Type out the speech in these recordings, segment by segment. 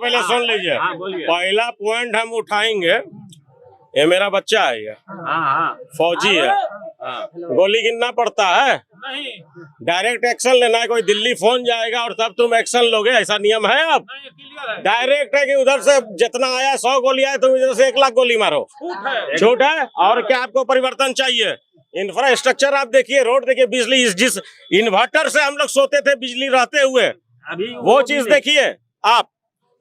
पहले सुन लीजिए। पहला पॉइंट हम उठाएंगे, ये मेरा बच्चा है, ये फौजी है, गोली गिनना पड़ता है, डायरेक्ट एक्शन लेना है। कोई दिल्ली फोन जाएगा और तब तुम एक्शन लोगे, ऐसा नियम है? अब डायरेक्ट है कि उधर से जितना आया 100 गोली आए, तुम इधर से 1 लाख गोली मारो, झूठ है। और क्या आपको परिवर्तन चाहिए? इंफ्रास्ट्रक्चर आप देखिए, रोड देखिए, बिजली, जिस इन्वर्टर से हम लोग सोते थे बिजली रहते हुए, वो चीज देखिए आप।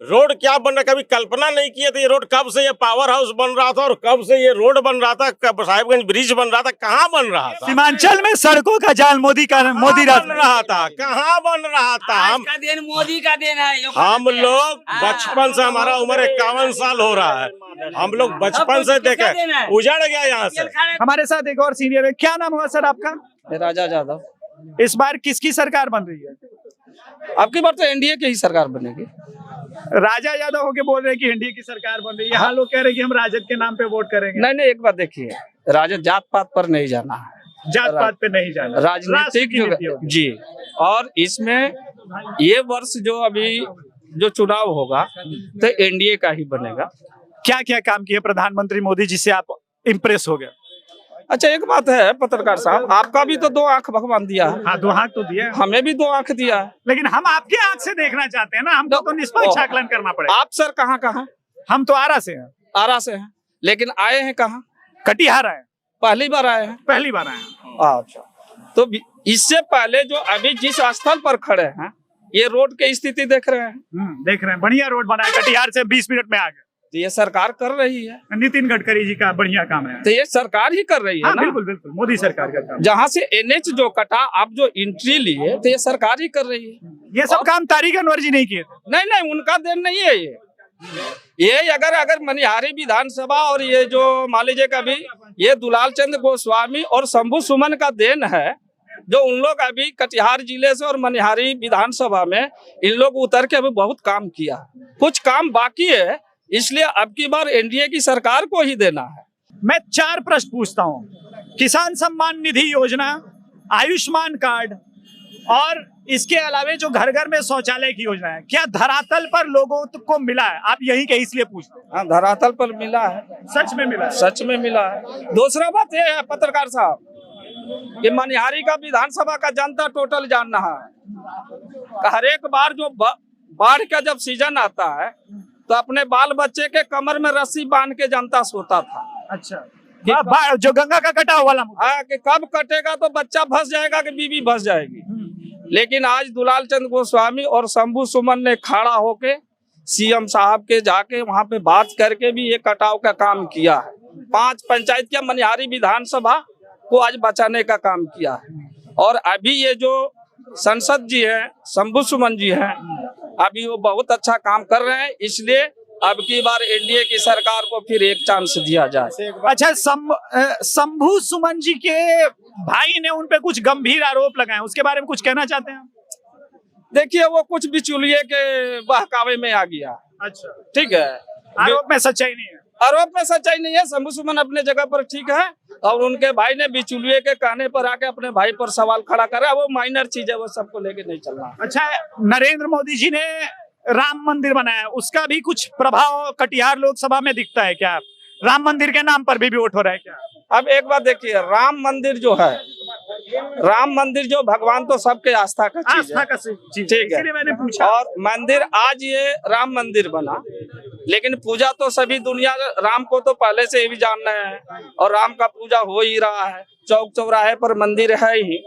रोड क्या बन रहा, कभी कल्पना नहीं किए थे ये रोड कब से ये पावर हाउस बन रहा था और कब से ये रोड बन रहा था, कब साहिबगंज ब्रिज बन रहा था, कहाँ बन रहा था? सीमांचल में सड़कों का जाल मोदी राज बन रहा था, कहाँ बन रहा था? मोदी का देन है। हम लोग बचपन से, हमारा उम्र 51 साल हो रहा है, हम लोग बचपन से देखे, उजड़ गया यहाँ से। हमारे साथ एक और सीनियर है, क्या नाम हुआ सर आपका? राजा यादव। इस बार किसकी सरकार बन रही है? आपकी बार तो एनडीए की ही सरकार बनेगी। राजा यादव होके बोल रहे हैं कि एनडीए की सरकार बन रही है, यहाँ लोग कह रहे हैं कि हम राजद के नाम पे वोट करेंगे। नहीं, एक बात देखिए, राजद जात पात पर नहीं जाना है, जात पात पे नहीं जाना, राजनीतिक जी। और इसमें ये वर्ष जो अभी जो चुनाव होगा तो एनडीए का ही बनेगा। क्या क्या काम किए प्रधानमंत्री मोदी जिससे आप इम्प्रेस हो गए? अच्छा, एक बात है पत्रकार साहब, आपका भी तो 2 आंख भगवान दिया है। हाँ, 2 आंख तो दिया है, हमें भी 2 आंख दिया है, लेकिन हम आपके आंख से देखना चाहते हैं ना, हमको तो निष्पक्ष आकलन करना पड़ेगा। आप सर कहाँ? हम तो आरा से हैं। आरा से हैं, लेकिन आए हैं कहाँ? कटिहार आए, पहली बार आए हैं। पहली बार आए हैं। अच्छा, तो इससे पहले जो अभी जिस स्थल पर खड़े हैं, ये रोड की स्थिति देख रहे हैं? देख रहे हैं, बढ़िया रोड बना है, कटिहार से 20 मिनट में आ गए। तो ये सरकार कर रही है, नितिन गडकरी जी का बढ़िया काम है। तो ये सरकार ही कर रही है। हाँ, ना? बिल्कुल बिल्कुल, मोदी सरकार का काम। जहाँ से एनएच जो कटा, आप जो एंट्री लिए, तो ये सरकार ही कर रही है। ये सब काम तारिक अनवर जी नहीं किए थे। नहीं, उनका देन नहीं है ये अगर मनिहारी विधानसभा और ये जो मान लीजिए कभी ये दुलाल चंद गोस्वामी और शंभू सुमन का देन है, जो उन लोग अभी कटिहार जिले से और मनिहारी विधानसभा में इन लोग उतर के अभी बहुत काम किया, कुछ काम बाकी है, इसलिए अब की बार एनडीए की सरकार को ही देना है। मैं 4 प्रश्न पूछता हूँ। किसान सम्मान निधि योजना, आयुष्मान कार्ड और इसके अलावा जो घर घर में शौचालय की योजना है, क्या धरातल पर लोगों को मिला है? आप यही के इसलिए पूछते हैं। हाँ, धरातल पर मिला है, सच में मिला है? सच में मिला है। दूसरा बात यह है पत्रकार साहब, ये मनिहारी का विधानसभा का जनता टोटल जान रहा है। हर एक बार जो बाढ़ का जब सीजन आता है तो अपने बाल बच्चे के कमर में रस्सी बांध के जनता सोता था। अच्छा, जो गंगा का कटाव वाला, हाँ, कि कब कटेगा तो बच्चा फंस जाएगा कि बीवी फंस जाएगी। लेकिन आज दुलाल चंद गोस्वामी और शंभू सुमन ने खड़ा होके सीएम साहब के जाके वहां पे बात करके भी ये कटाव का काम किया है। 5 पंचायत के मनिहारी विधानसभा को आज बचाने का काम किया है। और अभी ये जो संसद जी है, शंभू सुमन जी हैं, अभी वो बहुत अच्छा काम कर रहे हैं, इसलिए अब की बार एनडीए की सरकार को फिर एक चांस दिया जाए। अच्छा, शंभू सुमन जी के भाई ने उन पे कुछ गंभीर आरोप लगाए, उसके बारे में कुछ कहना चाहते हैं? देखिए, वो कुछ बिचौलिए के बहकावे में आ गया। अच्छा, ठीक है, आरोप में सच्चाई नहीं है। आरोप में सच्चाई नहीं है। शंभू सुमन अपने जगह पर ठीक है, और उनके भाई ने बिचौलिए के कहने पर आके अपने भाई पर सवाल खड़ा करा, वो माइनर चीज है, वो सबको लेके नहीं चलना। अच्छा, नरेंद्र मोदी जी ने राम मंदिर बनाया, उसका भी कुछ प्रभाव कटिहार लोकसभा में दिखता है क्या? राम मंदिर के नाम पर भी वोट हो रहा है क्या? अब एक बात देखिए, राम मंदिर जो है, राम मंदिर जो भगवान तो सबके आस्था का चीज है, ठीक है, मैंने पूछा। और मंदिर आज ये राम मंदिर बना, लेकिन पूजा तो सभी दुनिया राम को तो पहले से भी जानना है, और राम का पूजा हो ही रहा है, चौक चौराहे पर मंदिर है ही।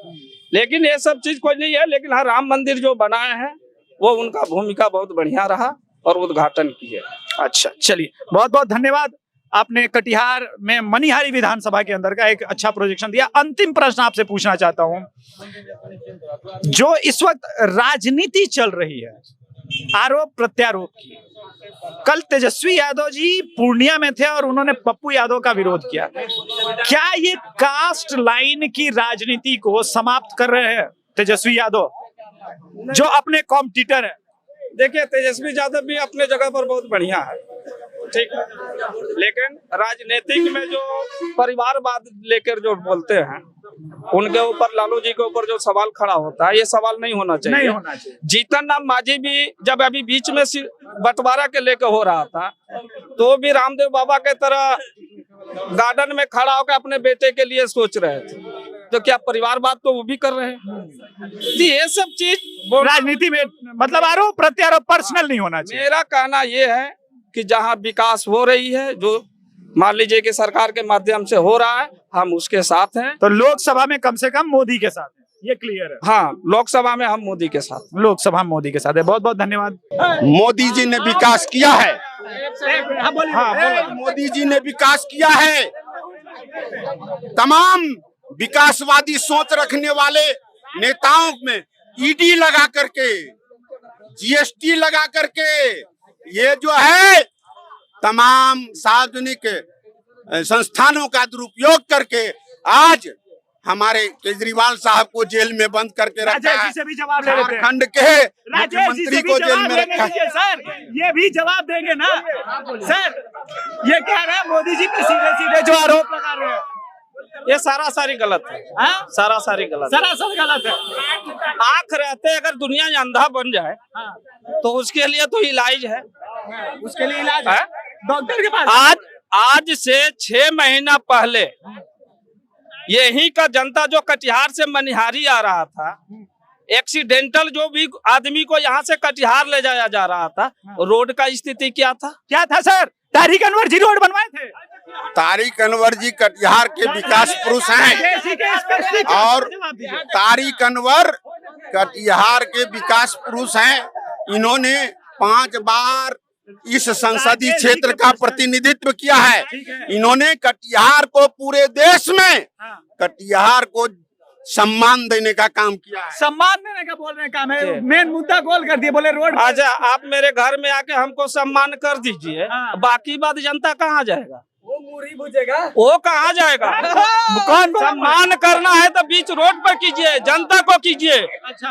लेकिन ये सब चीज कोई नहीं है, लेकिन हाँ, राम मंदिर जो बनाए हैं वो उनका भूमिका बहुत बढ़िया रहा और उद्घाटन किए। अच्छा, चलिए, बहुत बहुत धन्यवाद। आपने कटिहार में मनिहारी विधानसभा के अंदर का एक अच्छा प्रोजेक्शन दिया। अंतिम प्रश्न आपसे पूछना चाहता हूं, जो इस वक्त राजनीति चल रही है, आरोप प्रत्यारोप की, कल तेजस्वी यादव जी पूर्णिया में थे और उन्होंने पप्पू यादव का विरोध किया, क्या ये कास्ट लाइन की राजनीति को समाप्त कर रहे हैं तेजस्वी यादव, जो अपने कॉम्पिटिटर है? देखिए, तेजस्वी यादव भी अपने जगह पर बहुत बढ़िया है, ठीक है, लेकिन राजनीतिक में जो परिवारवाद लेकर जो बोलते हैं, उनके ऊपर, लालू जी के ऊपर जो सवाल खड़ा होता है, ये सवाल नहीं होना चाहिए। नहीं होना चाहिए। जीतन राम मांझी भी जब अभी बीच में बंटवारा के लेके हो रहा था, तो भी रामदेव बाबा के तरह गार्डन में खड़ा होकर अपने बेटे के लिए सोच रहे थे। तो क्या परिवारवाद तो वो भी कर रहे हैं? जी ये सब चीज राजनीति में मतलब आरोप प्रत्यारोप पर्सनल नहीं होना चाहिए। मेरा कहना ये है कि जहाँ विकास हो रही है, जो मान लीजिए कि सरकार के माध्यम से हो रहा है, हम उसके साथ हैं। तो लोकसभा में कम से कम मोदी के साथ है, ये क्लियर है। हाँ, लोकसभा में हम मोदी के साथ, लोकसभा में मोदी के साथ है। बहुत बहुत धन्यवाद। मोदी जी ने विकास किया है। हाँ, मोदी जी ने विकास किया है। तमाम विकासवादी सोच रखने वाले नेताओं में ईडी लगा करके, जीएसटी लगा करके, ये जो है तमाम सार्वजनिक संस्थानों का दुरुपयोग करके आज हमारे केजरीवाल साहब को जेल में बंद करके रखा है। से भी जवाब ले लेते हैं। झारखंड के राजेश जी मुख्यमंत्री से भी को जेल जवाब में लेने रखा है। दीजिए सर, ये भी जवाब देंगे ना सर। ये कह रहे हैं मोदी जी पे सीधे सीधे जो आरोप लगा रहे हैं, ये सरासरी गलत है। हाँ? सरासरी गलत है। सरासर गलत है। आंख रहते अगर दुनिया में अंधा बन जाए तो उसके लिए तो इलाज है। उसके लिए इलाज है? डॉक्टर के पास। आज से 6 महीना पहले यही का जनता जो कटिहार से मनिहारी आ रहा था, एक्सीडेंटल जो भी आदमी को यहाँ से कटिहार ले जाया जा रहा था, रोड का स्थिति क्या था? क्या था सर? तारिक अनवर जी रोड बनवाए थे। तारिक अनवर जी कटिहार के विकास पुरुष हैं और तारिक अनवर कटिहार के विकास पुरुष हैं। इन्होंने 5 बार इस संसदीय क्षेत्र का प्रतिनिधित्व किया है। इन्होंने कटिहार को पूरे देश में कटिहार को सम्मान देने का काम किया है। सम्मान देने का बोल रहे हैं काम है। मेन मुद्दा गोल कर दिए, बोले रोड। अच्छा, आप मेरे घर में आके हमको सम्मान कर दीजिए, बाकी बात जनता कहाँ जाएगा? वो मुरही बुझेगा। वो कहाँ जाएगा? कौन सम्मान करना है तो बीच रोड पर कीजिए, जनता को कीजिए। अच्छा,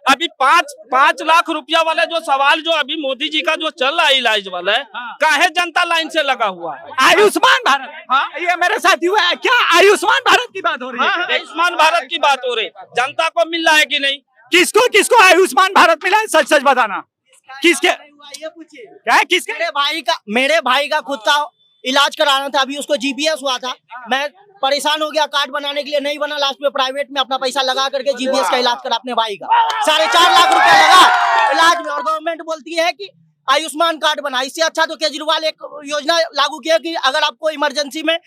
अभी 5 लाख रुपया वाला जो सवाल जो अभी मोदी जी का जो चल रहा है इलाज वाला है, काहे जनता लाइन से लगा हुआ है? आयुष्मान भारत। हाँ, ये मेरे साथ हुआ है। क्या आयुष्मान भारत की बात हो रही है? आयुष्मान भारत की बात हो रही, जनता को मिल रहा है कि नहीं? किसको किसको आयुष्मान भारत मिला है? सच सच बताना। किसके? ये पूछिए। क्या है? किसके? मेरे भाई का खुद का इलाज कराना था, अभी उसको जीबीएस हुआ था। मैं परेशान हो गया, कार्ड बनाने के लिए नहीं बना, लास्ट में प्राइवेट में अपना पैसा लगा करके जीबीएस का इलाज करा अपने भाई का। 4.5 लाख रुपया लगा इलाज में, और गवर्नमेंट बोलती है कि आयुष्मान कार्ड बना। इससे अच्छा तो केजरीवाल एक योजना लागू किया कि अगर आपको इमरजेंसी में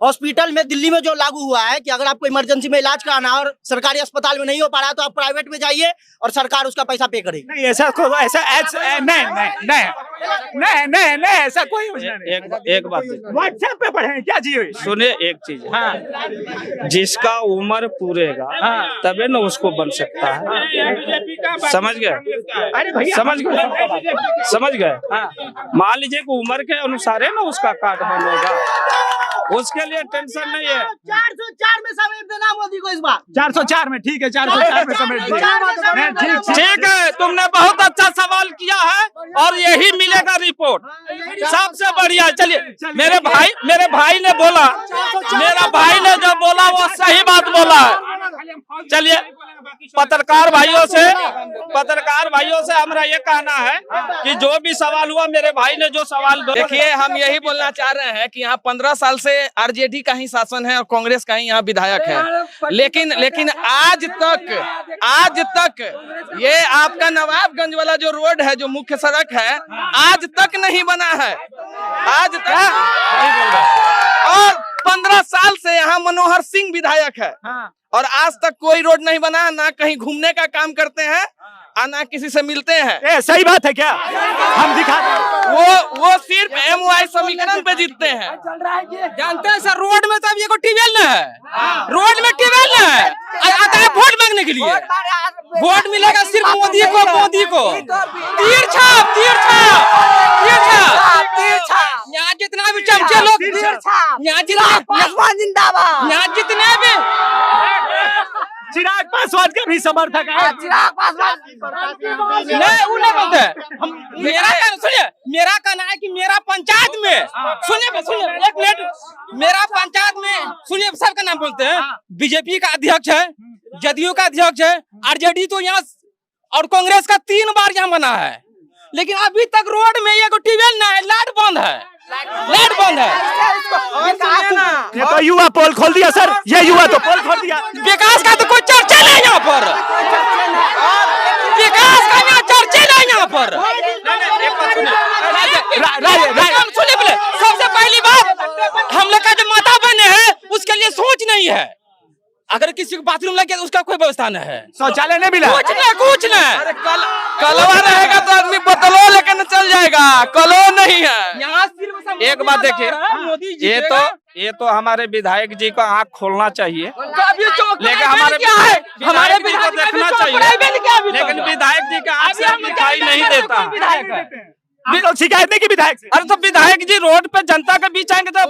हॉस्पिटल में, दिल्ली में जो लागू हुआ है कि अगर आपको इमरजेंसी में इलाज कराना है और सरकारी अस्पताल में नहीं हो पा रहा है तो आप प्राइवेट में जाइए और सरकार उसका पैसा पे करेगी। नहीं, ऐसा नहीं, ऐसा कोई योजना नहीं। एक बात व्हाट्सएप पे पढ़े क्या जी? सुनिए, एक चीज है, जिसका उम्र पूरेगा तबे न उसको बन सकता है। समझ गए? अरे भैया, समझ गए? मान लीजिए कि उम्र के अनुसार है ना उसका कार्ड बनेगा, उसके लिए टेंशन नहीं है। 404 में समेट देना मोदी को इस बार। 404 में ठीक है, 404 में समेट दिया। ठीक है, तुमने बहुत अच्छा सवाल किया है और यही मिलेगा रिपोर्ट सबसे बढ़िया। चलिए, मेरे भाई ने बोला, मेरा भाई ने जो बोला वो सही बात बोला है। चलिए, पत्रकार भाइयों से हमारा ये कहना है कि जो भी सवाल हुआ, मेरे भाई ने जो सवाल, देखिए, हम यही बोलना चाह रहे हैं कि यहाँ 15 साल से आरजेडी का ही शासन है और कांग्रेस का ही यहाँ विधायक है, लेकिन आज तक ये आपका नवाबगंज वाला जो रोड है, जो मुख्य सड़क है, आज तक नहीं बना है। आज तक, और 15 साल से यहाँ मनोहर सिंह विधायक है और आज तक कोई रोड नहीं बना, ना कहीं घूमने का काम करते हैं और ना किसी से मिलते हैं। सही बात है क्या? हम दिखाते हैं। वो सिर्फ MY समीकरण पे जीतते हैं। जानते हैं सर, रोड में तो अब ये को ट्यूबवेल न है, रोड में ट्यूबवेल न है, आता है वोट मांगने के लिए। वोट मिलेगा सिर्फ मोदी को। तीर छाप यहाँ जितना भी चमचे लोग, यहाँ जितने भी चिराग पासवान का भी समर्थक है। नहीं बोलते। मेरा कहना है कि मेरा पंचायत में, सुनिए एक मिनट, मेरा पंचायत में सुनिए, सबका नाम बोलते हैं। बीजेपी का अध्यक्ष है, जदयू का अध्यक्ष है, आरजेडी तो यहाँ और कांग्रेस का 3 बार यहाँ बना है। लेकिन अभी तक रोड में ये ट्यूबवेल ना है, लाइट बंद है, लाइट बंद है। ये तो युवा पोल खोल दिया सर, ये युवा तो पोल खोल दिया। विकास का तो कोई चर्चा नहीं यहाँ पर, विकास का यहाँ चर्चा नहीं यहाँ पर। सुनिए बोले, सबसे पहली बात हम लोग का जो माता बहने हैं उसके लिए सोच नहीं है। अगर किसी को बाथरूम लग गया तो उसका कोई व्यवस्था नहीं है, शौचालय नहीं मिला, कुछ नहीं, कुछ नहीं। कलवा रहेगा तो आदमी बोतलों लेकर चल जाएगा, कलो नहीं है। एक बात देखिए, ये तो हमारे विधायक जी को आँख खोलना चाहिए, लेकिन हमारे को देखना चाहिए, लेकिन विधायक जी का आँख से दिखाई नहीं देता। आप लोग शिकायत नहीं की विधायक से? अरे तो विधायक जी रोड पे जनता के बीच आएंगे तो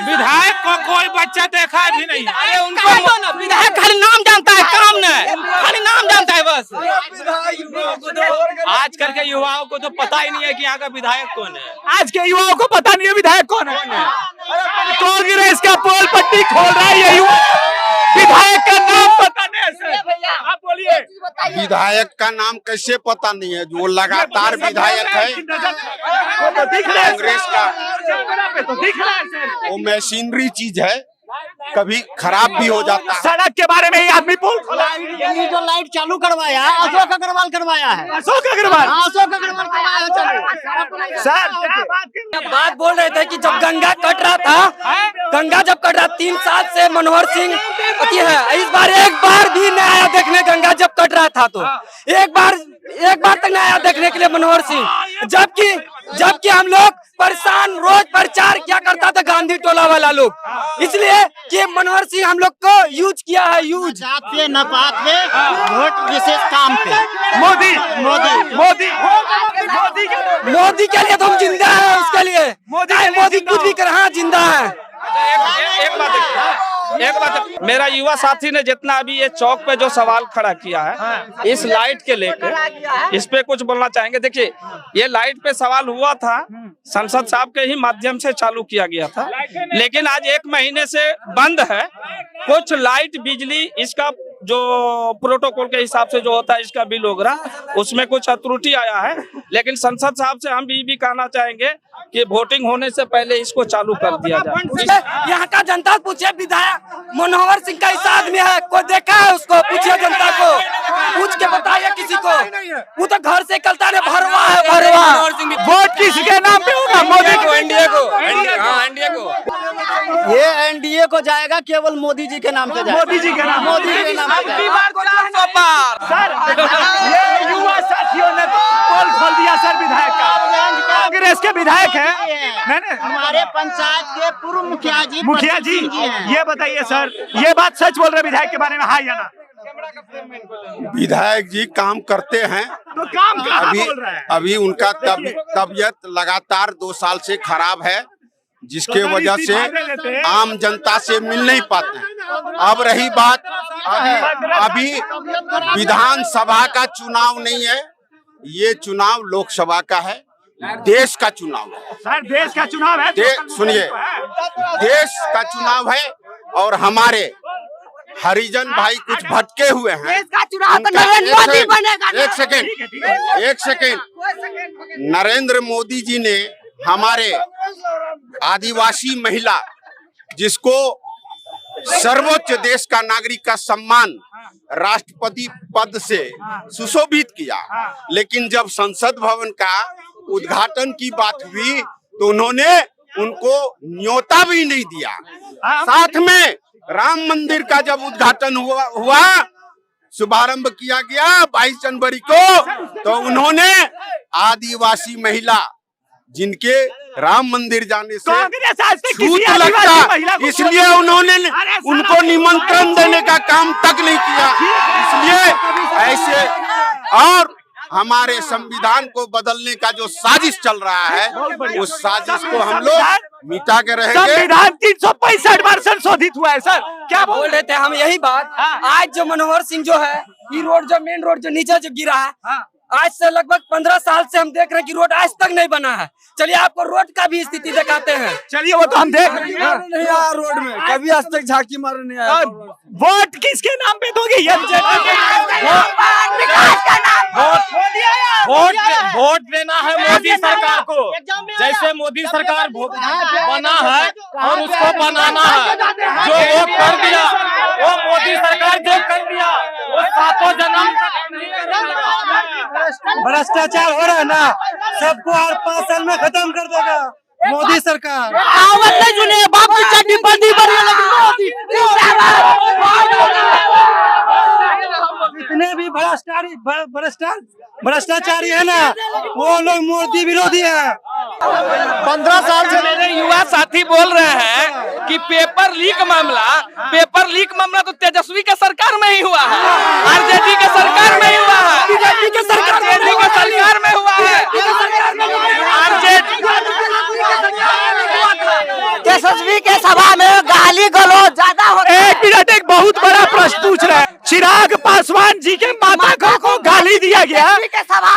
विधायक को कोई बच्चा देखा भी नहीं। अरे उनको विधायक खाली नाम जानता है, काम नहीं, खाली नाम जानता है बस। आजकल के युवाओं को तो पता ही नहीं है कि यहाँ का विधायक कौन है। आज के युवाओं को पता नहीं है विधायक कौन है। कांग्रेस का पोल पट्टी खोल रहा है ये युवा, विधायक का नाम पता नहीं है सर। आप बोलिए, विधायक का नाम कैसे पता नहीं है? जो लगातार विधायक है कांग्रेस का, वो मशीनरी चीज है, कभी खराब भी हो जाता है। सड़क के बारे में ही आदमी पोल खोला। ये जो लाइट चालू करवाया है अशोक अग्रवाल करवाया है, अशोक अग्रवाल। अशोक अग्रवाल करवाया चालू। सर क्या बात बात बोल रहे थे कि जब गंगा कट रहा था, गंगा जब कट रहा 3 साल से मनोहर सिंह है, इस बार एक बार भी नहीं आया देखने। गंगा जब कट रहा था तो एक बार तक नहीं आया देखने के लिए मनोहर सिंह, जबकि हम लोग परेशान, रोज प्रचार क्या करता था गांधी टोला वाला लोग, इसलिए कि मनोहर सिंह हम लोग को यूज किया है, यूज जात पे न पात पे, वोट विशेष काम पे। मोदी मोदी मोदी मोदी के लिए तो हम जिंदा है, उसके लिए मोदी कुछ भी कर, हाँ जिंदा है। एक बात मेरा युवा साथी ने जितना अभी ये चौक पे जो सवाल खड़ा किया है इस लाइट के लेकर, इस पे कुछ बोलना चाहेंगे। देखिए, ये लाइट पे सवाल हुआ था, संसद साहब के ही माध्यम से चालू किया गया था, लेकिन आज 1 महीने से बंद है। कुछ लाइट बिजली इसका जो प्रोटोकॉल के हिसाब से जो होता है इसका बिल वगैरह, उसमें कुछ त्रुटि आया है, लेकिन संसद साहब से हम भी कहना चाहेंगे कि वोटिंग होने से पहले इसको चालू कर दिया जाए। यहाँ का जनता पूछे, विधायक मनोहर सिंह का इस आदमी है, कोई देखा है उसको? पूछिए जनता को, पूछ के बताइए किसी को। वो तो घर से निकलता है, भरवा है, भरवा। वोट किसके नाम पे होगा? मोदी को, एनडीए को, हाँ एनडीए को। ये एनडीए को जाएगा, केवल मोदी जी के नाम पे जाएगा। मोदी जी के नाम, मोदी जी के नाम पे जाएगा। सर ये युवा साथियों ने पोल खोल दिया सर विधायक का, कांग्रेस के विधायक है नहीं? हमारे पंचायत के पूर्व मुखिया जी ये बताइए सर, ये बात सच बोल रहे विधायक के बारे में, हाँ या ना? विधायक जी काम करते हैं, तो काम कहाँ बोल रहा है? अभी उनका तबीयत लगातार 2 साल से खराब है, जिसके वजह से आम जनता से मिल नहीं पाते हैं। अब रही बात, अभी विधानसभा का चुनाव नहीं है, ये चुनाव लोकसभा का है, देश का चुनाव है। सर देश का चुनाव है, सुनिए, देश का चुनाव है और हमारे हरिजन भाई कुछ भटके हुए हैं। एक सेकेंड, नरेंद्र मोदी जी ने हमारे आदिवासी महिला, जिसको सर्वोच्च देश का नागरिक का सम्मान राष्ट्रपति पद से सुशोभित किया, लेकिन जब संसद भवन का उद्घाटन की बात हुई तो उन्होंने उनको न्योता भी नहीं दिया। साथ में राम मंदिर का जब उद्घाटन हुआ शुभारंभ किया गया 22 जनवरी को, तो उन्होंने आदिवासी महिला जिनके राम मंदिर जाने से छूत लगता, इसलिए उन्होंने उनको निमंत्रण देने का काम तक नहीं किया। इसलिए ऐसे, और हमारे संविधान को बदलने का जो साजिश चल रहा है, उस साजिश को हम लोग मिटा के रहेंगे। संविधान 365 बार संशोधित हुआ है सर, क्या बोल रहे थे हम यही बात। आज जो मनोहर सिंह जो है, ये रोड जो मेन रोड जो नीचे जो गिरा है, आज से लगभग 15 साल से हम देख रहे हैं कि रोड आज तक नहीं बना है। चलिए आपको रोड का भी स्थिति दिखाते हैं। चलिए वो तो हम देख रहे हैं। नहीं आया रोड में, कभी आज तक झांकी मारने नहीं आया। वोट किसके नाम पे दोगे? ये वोट देना है मोदी सरकार को, जैसे मोदी सरकार बना है और उसको बनाना है। जो वो कर दिया, वो मोदी सरकार जो कर दिया वो सातों जन्म भ्रष्टाचार हो रहा है ना, सबको 5 साल में खत्म कर देगा मोदी सरकार। आवत नहीं सुने, बाप की चड्डी बंदी बनी लगी। जितने भी भ्रष्टाचारी है ना, वो लोग मोदी विरोधी है। 15 साल से मेरे युवा साथी बोल रहे हैं कि पेपर लीक मामला तो तेजस्वी के सरकार में ही हुआ है, आरजेडी के सरकार में ही हुआ है, बीजेपी के सरकार में हुआ है, तेजस्वी के सभा में गाली गलौज ज्यादा होता है। 1 मिनट, एक बहुत बड़ा प्रश्न पूछ रहा है। चिराग पासवान जी के माता को गाली दिया गया,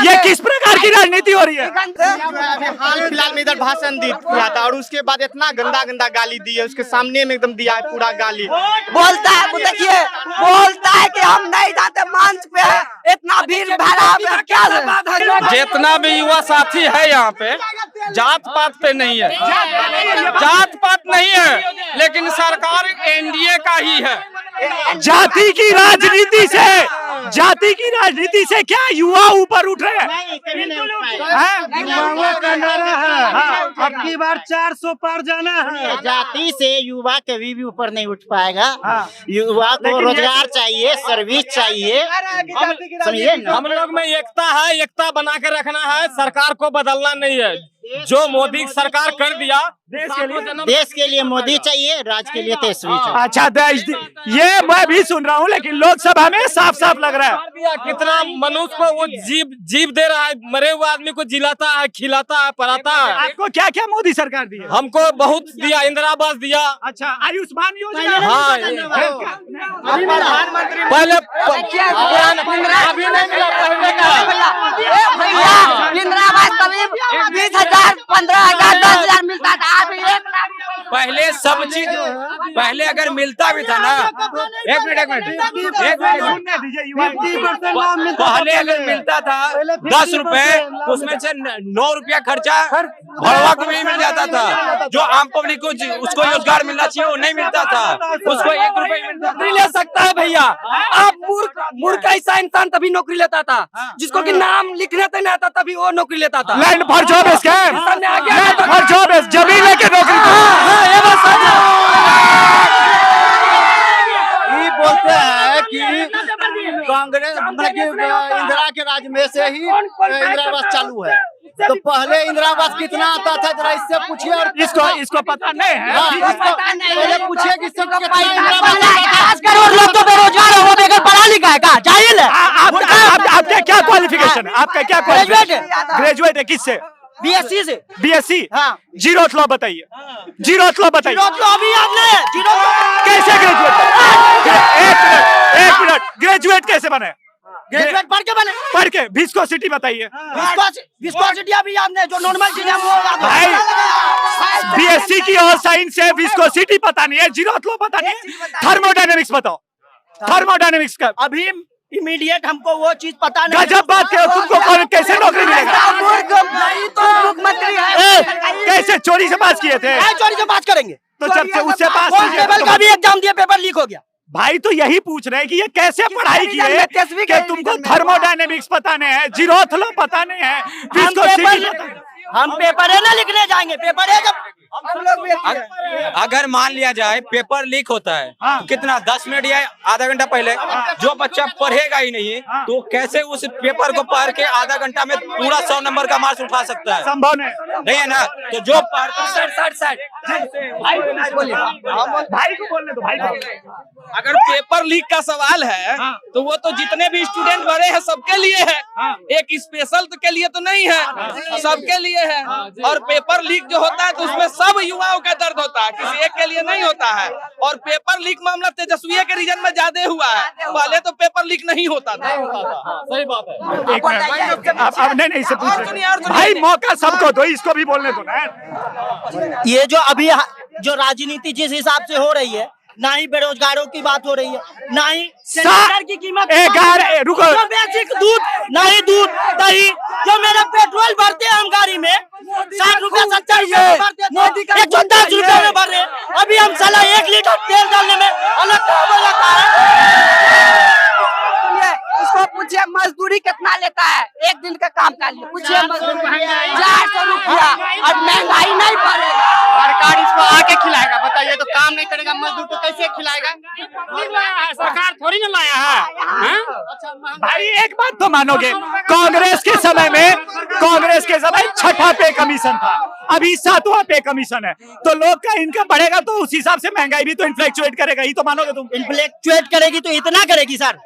ये किस प्रकार की राजनीति हो रही है? हाल फिलहाल में इधर भाषण दिया था और उसके बाद इतना गंदा गाली दी है, उसके सामने में एकदम दिया है पूरा गाली। बोलता है, देखिए बोलता है कि हम नहीं जाते मंच पे, इतना भीड़ भरा क्या जितना भी युवा साथी है यहाँ पे, जात पात पे नहीं है, जात पात नहीं है, लेकिन सरकार एनडीए का ही है। जाति की राजनीति से क्या युवा ऊपर उठ रहे हैं? युवाओं का नारा है, अब की बार 400 पार जाना है। जाति से युवा कभी भी ऊपर नहीं उठ पाएगा। युवा को रोजगार चाहिए, सर्विस चाहिए, समझिए ना। हम लोग में एकता है, एकता बना के रखना है, सरकार को बदलना नहीं है। जो मोदी सरकार कर दिया देश के लिए मोदी चाहिए, राज्य के लिए तेजस्वी चाहिए। अच्छा, ये मैं भी सुन रहा हूँ, लेकिन लोकसभा में साफ साफ लग रहा है कितना मनुष्य को वो जीव दे रहा है, मरे हुए आदमी को जिलाता है, खिलाता है, पढ़ाता है। आपको क्या क्या मोदी सरकार दी है? हमको बहुत दिया, इंदिरा आवास दिया। अच्छा, आयुष्मान योजना। हाँ, पहले अभी नहीं मिला, पहले का। इंदिरा आवास कभी 20,000, 15,000, 10,000 मिलता था, अभी 1 लाख। पहले सब चीज, पहले अगर मिलता भी था ना, एक मिनट, पहले अगर मिलता था 10 रुपए, तो उसमें से 9 रुपया खर्चा भड़वा को भी मिल जाता था। जो आम पब्लिक को उसको रोजगार मिलना चाहिए वो नहीं मिलता था, उसको 1 रुपए मिलता। नौकरी ले सकता है भैया। आप मूर्ख ऐसा इंसान तभी नौकरी लेता था, जिसको कि नाम लिखने तक नहीं आता, तभी वो नौकरी लेता था। Land for job scam, land for job, जमीन लेके नौकरी। ये बोलते हैं कि कांग्रेस इंदिरा के राज में से ही इंदिरा आवास चालू है, तो पहले इंदिरा आवास कितना आता था, जरा इससे पूछिए। और इसको पता नहीं है। पहले पूछिए कि सब कितना इंदिरा आवास। 50 करोड़ लोग तो बेरोजगार है, वो बगैर पढ़ा लिखा है का जाहिल है। आपका क्या क्वालिफिकेशन है? आपका क्या ग्रेजुएट है? किससे? बीएससी से। बीएससी। हाँ। जीरो लॉ बताइए, जीरो लॉ बताइए। अभी आपने कैसे ग्रेजुएट? एक मिनट, ग्रेजुएट कैसे बने? ग्रेजुएट पढ़ के बने? पढ़ के। विस्कोसिटी बताइए। विस्कोसिटी अभी आपने जो नॉर्मल चीज है वो भाई, बीएससी की और साइंस से विस्कोसिटी पता नहीं है, जीरो लॉ पता नहीं है, थर्मोडायनेमिक्स बताओ। थर्मोडायनेमिक्स का अभी इमीडिएट हमको वो चीज पता नहीं। गजब बात करो, तुमको कैसे नौकरी मिलेगा? मुख्यमंत्री है, कैसे चोरी से पास किए थे? चोरी से पास करेंगे तो जब से उससे पास कांस्टेबल का भी एग्जाम दिया, पेपर लीक हो गया। भाई तो यही पूछ रहे हैं कि ये कैसे पढ़ाई की है कि तुमको थर्मोडायनेमिक्स पता नहीं है, जीरोथ लॉ पता नहीं है, हम पेपर है ना लिखने जाएंगे, पेपर है जब हम लोग भी। अगर मान लिया जाए पेपर लीक होता है, तो कितना 10 मिनट या आधा घंटा पहले जो बच्चा पढ़ेगा ही नहीं, तो कैसे उस पेपर को पढ़ के आधा घंटा में पूरा 100 नंबर का मार्क्स उठा सकता है? संभव नहीं है ना। तो जो भाई को बोलने दो, भाई को। अगर पेपर लीक का सवाल है तो वो तो जितने भी स्टूडेंट भरे हैं सबके लिए है, एक स्पेशल के लिए तो नहीं है, सबके लिए लिए हैं और पेपर लीक जो होता है तो उसमें सब युवाओं का दर्द होता है, किसी एक के लिए नहीं होता है। और पेपर लीक मामला तेजस्वी के रीजन में ज्यादा हुआ है, पहले तो पेपर लीक नहीं होता था। सही बात है। एक मिनट, अब नहीं से पूछ सुनिए, और सुनिए। भाई, मौका सबको दो, इसको भी बोलने दो ना। ये जो अभी जो राजनीति जिस हिसाब से हो रही है, ना ही बेरोजगारों की बात हो रही है, ना ही सिलेंडर की कीमत, रुको, जो बेसिक दूध, ना ही दूध दही, जो मेरा पेट्रोल भरते हैं हम गाड़ी में 60 रुपया 70 रुपया भरते थे, 110 रुपया में भर रहे हैं। अभी हम साला 1 लीटर तेल डालने में अलग काम हो जाता है। उसको पूछिए मजदूरी कितना लेता है, एक दिन का काम कर लिए, पूछिए मजदूरी 400 रुपया, और महंगाई नहीं बढ़ेगा। सरकार इसको आके खिलाएगा, बताइए, तो काम नहीं करेगा मजदूर तो कैसे खिलाएगा? सरकार थोड़ी ना लाया है। भाई एक बात तो मानोगे, कांग्रेस के समय छठा पे कमीशन था, अभी 7वां पे कमीशन है, तो लोग का इनकम बढ़ेगा तो उस हिसाब से महंगाई भी तो इन्फ्लेक्चुएट करेगा ही, तो मानोगे तुम? इन्फ्लेक्चुएट करेगी तो इतना करेगी सर।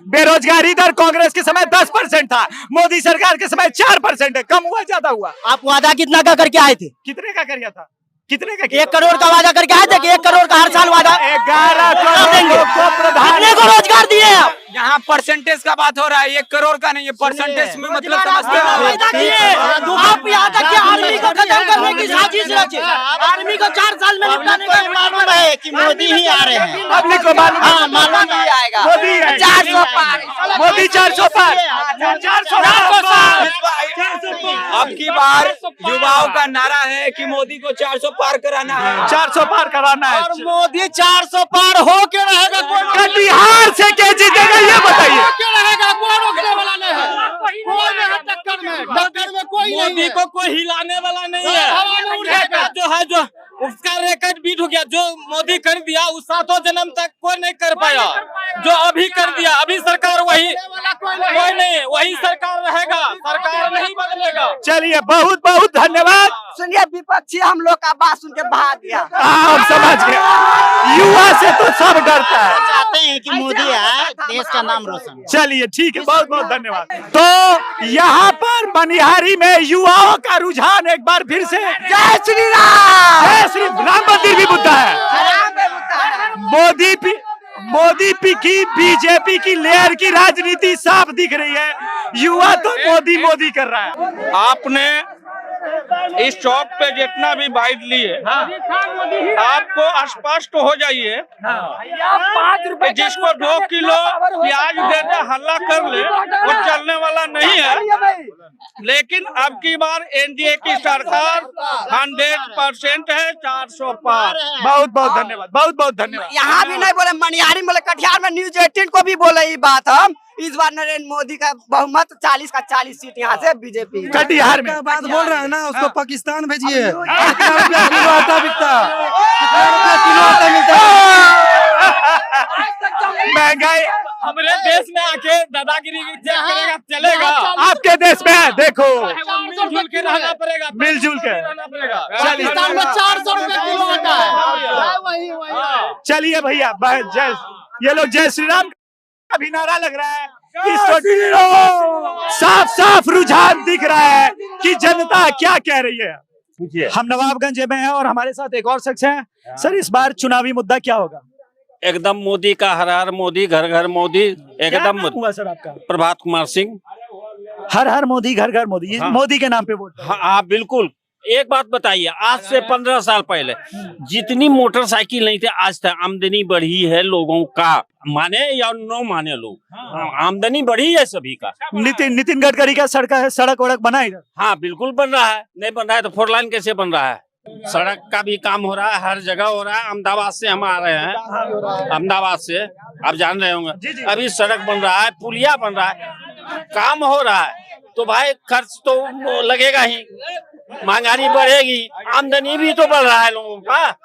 बेरोजगारी दर कांग्रेस के समय 10% था, मोदी सरकार के समय 4% है। कम हुआ ज्यादा हुआ? आप वादा कितना का करके आए थे? कितने का किया था? कितने का? 1 करोड़ का वादा करके आए थे कि 1 करोड़ का हर साल वादा? 11 करोड़ को प्रधान कितने को रोजगार दिए आप? यहाँ परसेंटेज का बात हो रहा है, 1 करोड़ का नहीं है, परसेंटेज में मतलब समझते हो। आप यहाँ तक कि आर्मी को खत्म करने की साजिश रचे, आर्मी को 4 साल में निपटाने का मालूम है कि मोदी ही आ रहे हैं। पब्लिक को मालूम नहीं आएगा, मोदी 400 पार, मोदी 400 पार, 400 पार। अब की बार युवाओं का नारा है कि मोदी को 400 पार कराना है, 400 पार कराना है। और मोदी 400 पार हो के रहेगा, कटिहार से क्या जीतेगा ये बताइए? रहेगा, कोई रोकने वाला नहीं है, कोई नहीं है टक्कर में कोई नहीं मोदी है। को कोई हिलाने वाला नहीं है। हवा में उड़ेगा। जो है जो उसका रिकॉर्ड बीट हो गया, जो मोदी कर दिया उस 7 जन्म तक कोई नहीं कर पाया, जो अभी कर दिया। अभी सरकार वही कोई नहीं, वही सरकार रहेगा, सरकार नहीं बदलेगा। चलिए, बहुत बहुत धन्यवाद। सुनिए, विपक्षी हम लोग का बात सुन के बहा दिया। आप समझ गए, युवा से तो सब डरता है। चाहते हैं कि मोदी आए, देश का नाम रोशन। चलिए ठीक है, बहुत बहुत धन्यवाद। तो यहाँ पर मनिहारी में युवाओं का रुझान एक बार फिर से, जय श्री राम। जय श्री राम मंदिर भी मुद्दा है। मोदी की बीजेपी की लेयर की राजनीति साफ दिख रही है, युवा तो मोदी कर रहा है। आपने इस चौक पे जितना भी बाइट लिए, आपको स्पष्ट हो जाइए कि जिसको 2 किलो प्याज दे दे हल्ला कर ले, वो चलने वाला नहीं है। लेकिन अब की बार एनडीए की सरकार 100% है, 400 पार। बहुत बहुत धन्यवाद, बहुत बहुत धन्यवाद। यहाँ भी नहीं बोले, मनिहारी बोले, कटिहार में न्यूज 18 को भी बोले ये बात। हम इस बार नरेंद्र मोदी का बहुमत 40 का 40 सीट यहाँ से बीजेपी कटिहार में बात बोल रहे हैं ना, उसको पाकिस्तान भेजिए। महंगाई हमारे देश में आके दादागिरी चेक करेगा, चलेगा? आपके देश में है, देखो मिलजुल के रहना पड़ेगा, मिलजुल के रहना पड़ेगा। पाकिस्तान में 400 रुपए किलो आता है। चलिए भैया, ये लोग जय श्री राम का भी नारा लग रहा है। साफ साफ रुझान दिख रहा है कि जनता क्या कह रही है। हम नवाबगंज में हैं और हमारे साथ एक और शख्स हैं। सर, इस बार चुनावी मुद्दा क्या होगा? एकदम मोदी का, हर हर मोदी, घर घर मोदी, एकदम हुआ सर आपका? प्रभात कुमार सिंह। हर हर मोदी, घर घर मोदी, हाँ। मोदी के नाम पे वोट। हाँ बिल्कुल। एक बात बताइए, आज से 15 साल पहले जितनी मोटरसाइकिल नहीं थे, आज तक आमदनी बढ़ी है लोगों का, माने या न माने लोग, आमदनी बढ़ी है सभी का। नितिन गडकरी का सड़क वड़क बना इधर? हाँ बिल्कुल बन रहा है, नहीं बन रहा है तो 4 लाइन कैसे बन रहा है? सड़क का भी काम हो रहा है, हर जगह हो रहा है। अहमदाबाद से हम आ रहे हैं, अहमदाबाद से, आप जान रहे होंगे, अभी सड़क बन रहा है, पुलिया बन रहा है, काम हो रहा है, तो भाई खर्च तो लगेगा ही, महंगाई बढ़ेगी, आमदनी भी तो बढ़ रहा है लोगों का।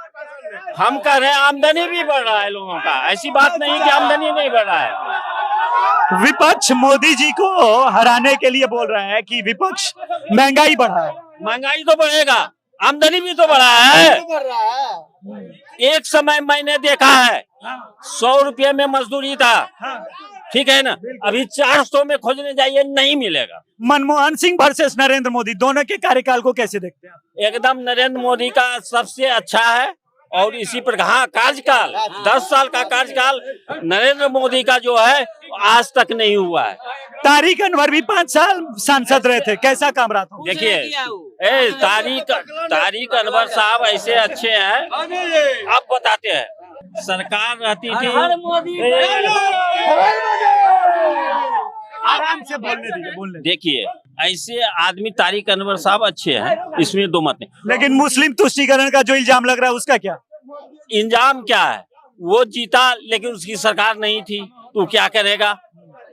हम कह रहे हैं आमदनी भी बढ़ रहा है लोगों का, ऐसी बात नहीं कि आमदनी नहीं बढ़ रहा है। विपक्ष मोदी जी को हराने के लिए बोल रहा है कि विपक्ष महंगाई बढ़ा है। महंगाई तो बढ़ेगा, आमदनी भी तो बढ़ा है। एक समय मैंने देखा है 100 रुपये में मजदूरी था, ठीक है ना। अभी 400 में खोजने जाइए नहीं मिलेगा। मनमोहन सिंह वर्सेस नरेंद्र मोदी, दोनों के कार्यकाल को कैसे देखते हैं आप? एकदम नरेंद्र मोदी का सबसे अच्छा है और इसी पर हाँ कार्यकाल 10 साल का कार्यकाल नरेंद्र मोदी का जो है आज तक नहीं हुआ है। तारिक अनवर भी 5 साल सांसद रहे थे, कैसा काम रहा था? देखिए तारिक अनवर साहब ऐसे अच्छे हैं, आप बताते हैं सरकार रहती थी। आराम से बोलने देखिए ऐसे आदमी तारिक अनवर साहब अच्छे हैं, इसमें दो मत नहीं। लेकिन मुस्लिम तुष्टीकरण का जो इल्जाम लग रहा है उसका क्या? इंजाम क्या है? वो जीता लेकिन उसकी सरकार नहीं थी, तो क्या करेगा?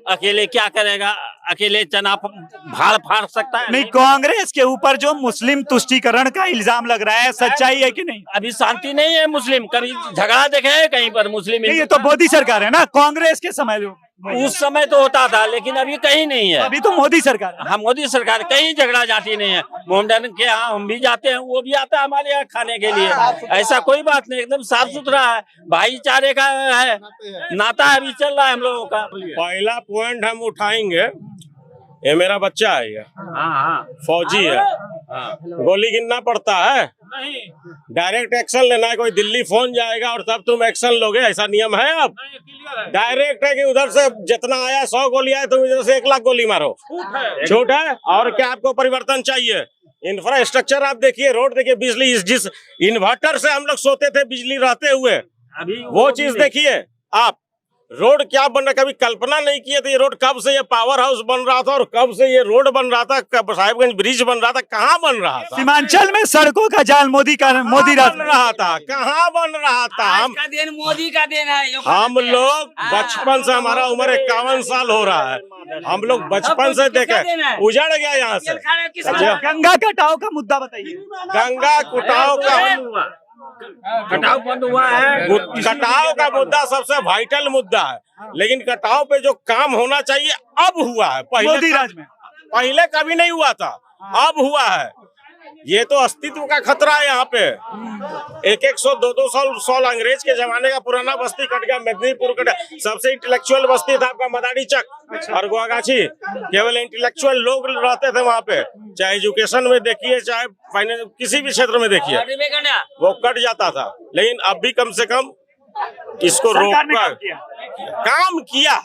अकेले क्या करेगा? अकेले चना भाड़ फाड़ सकता है? नहीं, कांग्रेस के ऊपर जो मुस्लिम तुष्टीकरण का इल्जाम लग रहा है, सच्चाई है कि नहीं? अभी शांति नहीं है। मुस्लिम कभी झगड़ा देखे है कहीं पर? मुस्लिम नहीं, ये तो मोदी सरकार है ना, कांग्रेस के समय उस समय तो होता था, लेकिन अभी कहीं नहीं है। अभी तो मोदी सरकार है। हाँ, मोदी सरकार, कहीं झगड़ा जाती नहीं है। मोहम्मदन के यहाँ हम भी जाते हैं, वो भी आता है हमारे यहाँ खाने के लिए। ऐसा कोई बात नहीं, एकदम साफ सुथरा है, भाईचारे का है नाता अभी चल रहा है हम लोगों का। पहला पॉइंट हम उठाएंगे, ये मेरा बच्चा है, ये फौजी है, गोली गिनना पड़ता है, डायरेक्ट एक्शन लेना है। कोई दिल्ली फोन जाएगा और तब तुम एक्शन लोगे, ऐसा नियम है? अब डायरेक्ट है कि उधर से जितना आया 100 गोली आए, तुम इधर से 1 लाख गोली मारो, झूठ है। और क्या आपको परिवर्तन चाहिए? इंफ्रास्ट्रक्चर आप देखिए, रोड देखिए, बिजली, जिस इन्वर्टर से हम लोग सोते थे बिजली रहते हुए, अभी वो चीज देखिए आप। रोड क्या बन रहा, कभी कल्पना नहीं किए थे ये रोड कब से ये पावर हाउस बन रहा था और कब से ये रोड बन रहा था, कब साहिबगंज ब्रिज बन रहा था, कहाँ बन रहा था? सीमांचल में सड़कों का जाल मोदी राज बन रहा था, कहाँ बन रहा था? हम मोदी का देन है। हम लोग बचपन से, हमारा उम्र 51 साल हो रहा है, हम लोग बचपन से देखे, उजड़ गया यहाँ से। गंगा कटाव का मुद्दा बताइए। गंगा कटाव का कटाव बंद हुआ है। कटाव का मुद्दा सबसे वाइटल मुद्दा है, लेकिन कटाव पे जो काम होना चाहिए अब हुआ है। मोदी राज में पहले कभी नहीं हुआ था, अब हुआ है। ये तो अस्तित्व का खतरा है यहाँ पे। 100 200 साल अंग्रेज के जमाने का पुराना बस्ती कट गया, मेदिनीपुर कट गया। सबसे इंटेलेक्चुअल बस्ती था आपका मदारी चक और गोगाछी, केवल इंटेलेक्चुअल लोग रहते थे वहाँ पे। चाहे एजुकेशन में देखिए, चाहे फाइनेंस, किसी भी क्षेत्र में देखिए, वो कट जाता था। लेकिन अब भी कम से कम इसको रोक काम किया,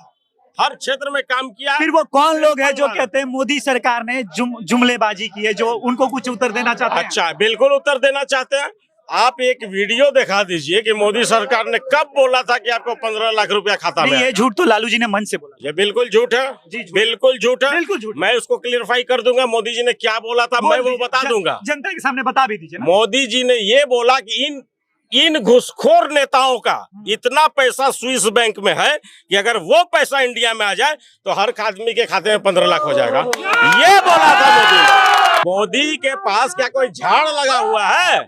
हर क्षेत्र में काम किया। फिर वो कौन लोग हैं जो कहते हैं मोदी सरकार ने जुमलेबाजी की है, जो उनको कुछ उत्तर देना चाहते हैं? अच्छा, बिल्कुल उत्तर देना चाहते हैं। आप एक वीडियो दिखा दीजिए कि मोदी सरकार ने कब बोला था कि आपको 15 लाख रुपया खाता में। ये झूठ तो लालू जी ने मन से बोला। ये बिल्कुल झूठ है, बिल्कुल झूठ है, बिल्कुल झूठ। मैं उसको क्लियरफाई कर दूंगा। मोदी जी ने क्या बोला था मैं वो बता दूंगा, जनता के सामने बता भी दीजिए। मोदी जी ने ये बोला कि इन घुसखोर नेताओं का इतना पैसा स्विस बैंक में है कि अगर वो पैसा इंडिया में आ जाए तो हर आदमी के खाते में 15 लाख हो जाएगा। ये बोला था मोदी ने। मोदी के पास क्या कोई झाड़ लगा हुआ है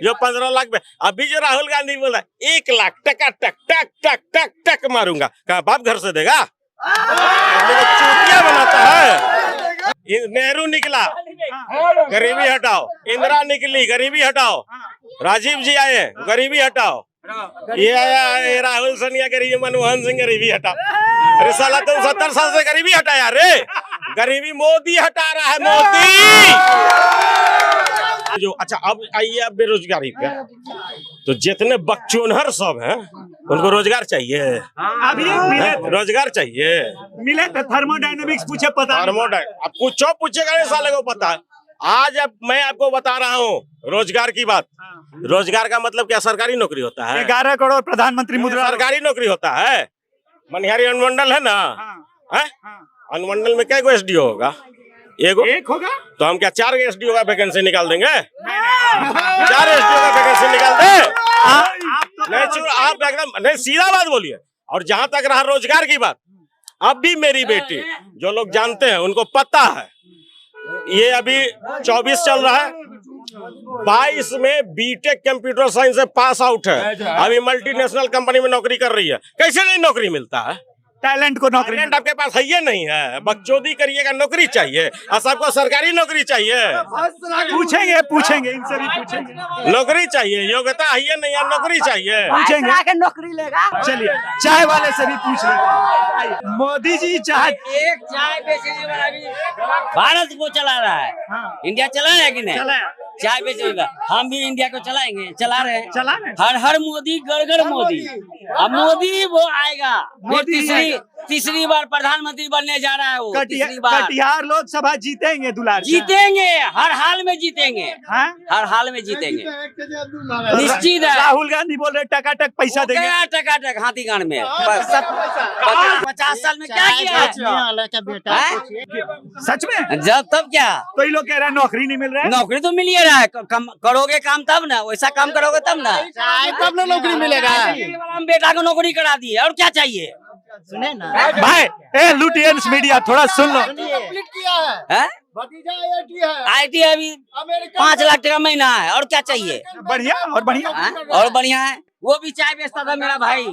जो 15 लाख में? अभी जो राहुल गांधी बोला 1 लाख टका टक टक टक टक टक मारूंगा, कहा बाप घर से देगा? चूतिया बनाता है। नेहरू निकला, गरीबी हटाओ। इंदिरा निकली, गरीबी हटाओ। राजीव जी आए, गरीबी हटाओ। ये आया राहुल सोनिया, गरीबी, मनमोहन सिंह, गरीबी हटाओ। अरे साला तुम 70 साल से गरीबी हटाया रे? गरीबी मोदी हटा रहा है, मोदी। जो अच्छा, अब आइए अब बेरोजगारी पे। तो जितने बकचोनहर सब हैं उनको रोजगार चाहिए, अभी रोजगार चाहिए। मिले तो थर्मोडायनेमिक्स पूछे, पता अब पूछो, पूछेगा नहीं साले को पता है। आज अब मैं आपको बता रहा हूँ रोजगार की बात। रोजगार का मतलब क्या? सरकारी नौकरी होता है। 11 करोड़ प्रधानमंत्री मुद्रा, सरकारी नौकरी होता है। मनिहारी अनुमंडल है ना, है? अनुमंडल में क्या एसडीओ होगा? एक होगा। तो हम क्या 4 एसडीओ का वैकेंसी निकाल देंगे? 4 एसडीओ का वैकेंसी निकाल दे? नहीं, आप एकदम नहीं, सीधा बात बोलिए। और जहां तक रहा रोजगार की बात, अब भी मेरी बेटी, जो लोग जानते हैं उनको पता है, ये अभी 24 चल रहा है, 22 में बीटेक कंप्यूटर साइंस से पास आउट है, अभी मल्टीनेशनल कंपनी में नौकरी कर रही है। कैसे नहीं नौकरी मिलता है? टैलेंट को नौकरी टैलेंट आपके पास है ये नहीं है, बकचोदी करिएगा, नौकरी चाहिए और सबको सरकारी नौकरी चाहिए। पूछेंगे इनसे भी पूछेंगे। नौकरी चाहिए, योग्यता है ये नहीं है, नौकरी चाहिए। पूछेंगे, के नौकरी लेगा। चलिए चाय वाले से भी पूछ लेंगे। मोदी जी चाय एक चाय बेचने वाला भी भारत को चला रहा है। इंडिया चला है कि नहीं? चाय बेचने का हम भी इंडिया को चलाएंगे, चला रहे हैं। हर मोदी गड़गड़ मोदी। अब मोदी वो आएगा, तीसरी बार प्रधानमंत्री बनने जा रहा है वो। तीसरी बार कटिहार लोकसभा जीतेंगे दुलार, जीतेंगे, हर हाल में जीतेंगे। हर हाल में जीतेंगे, निश्चित है। राहुल गांधी बोल रहे टकाटक पैसा देंगे। गया टकाटक हाथीगांड में 50 साल में क्या किया है? सच में? जब तब क्या, तो ये लोग कह रहे हैं नौकरी नहीं मिल रहा है। नौकरी तो मिल ही रहा है, करोगे काम तब ना, वैसा काम करोगे तब ना, तब ना नौकरी मिलेगा। हम बेटा को नौकरी करा दी और क्या चाहिए? सुने ना भाई लुटियंस मीडिया थोड़ा सुन लो। कंप्लीट किया है, भतीजा IIT है, IT अभी 5 लाख टका महीना है और क्या चाहिए? बढ़िया और बढ़िया और बढ़िया है। वो भी चाय बेचता था मेरा भाई।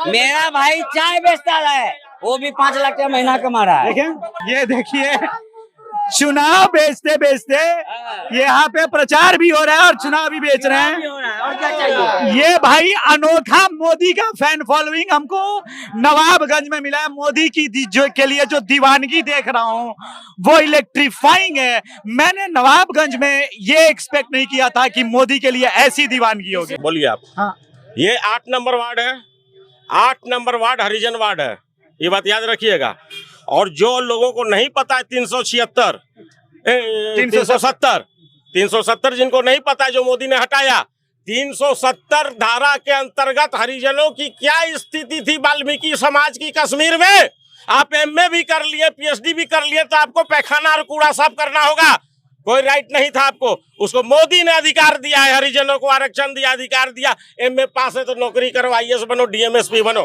मेरा भाई चाय बेचता है, वो भी 5 लाख टका महीना कमा रहा है। ये देखिए चुनाव बेचते बेचते यहाँ पे प्रचार भी हो रहा है और चुनाव भी बेच रहे हैं। और क्या चाहिए? ये भाई अनोखा मोदी का फैन फॉलोइंग हमको नवाबगंज में मिला है। मोदी की जो के लिए जो दीवानगी देख रहा हूँ वो इलेक्ट्रीफाइंग है। मैंने नवाबगंज में ये एक्सपेक्ट नहीं किया था कि मोदी के लिए ऐसी दीवानगी होगी। बोलिए आप। हाँ। ये 8 नंबर वार्ड है, 8 नंबर वार्ड हरिजन वार्ड है, ये बात याद रखिएगा। और जो लोगों को नहीं पता है 370 जिनको नहीं पता है, जो मोदी ने हटाया 370 धारा के अंतर्गत हरिजनों की क्या स्थिति थी वाल्मीकि समाज की कश्मीर में। आप MA भी कर लिए, PhD भी कर लिए, तो आपको पैखाना और कूड़ा साफ करना होगा। कोई राइट नहीं था आपको, उसको मोदी ने अधिकार दिया है। हरिजनों को आरक्षण दिया, अधिकार दिया। MA पास है तो नौकरी करो, IAS बनो, DMSP बनो।